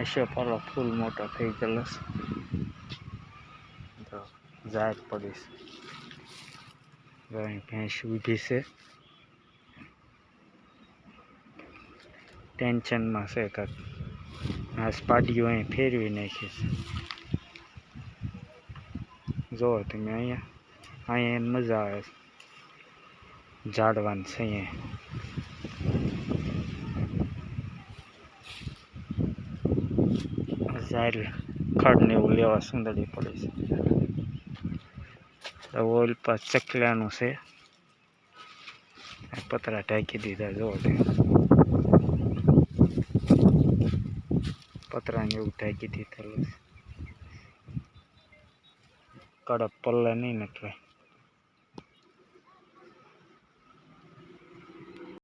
ऐसे पालो फूल मोटा थी गलो तो जात पड़ी भैंस उठी से टेन्शन में से आज पाटियों अँ फेरवी नाखी जो तमे अँ मजा आए झाड़वा से जाए खड़ ने लेवा सुंदरी पड़े ओल पास चकलिया से पतरा ढाकी दीधा जो पतरा ने ढाकी दीधा कड़क पल्ला नहीं नटवाय।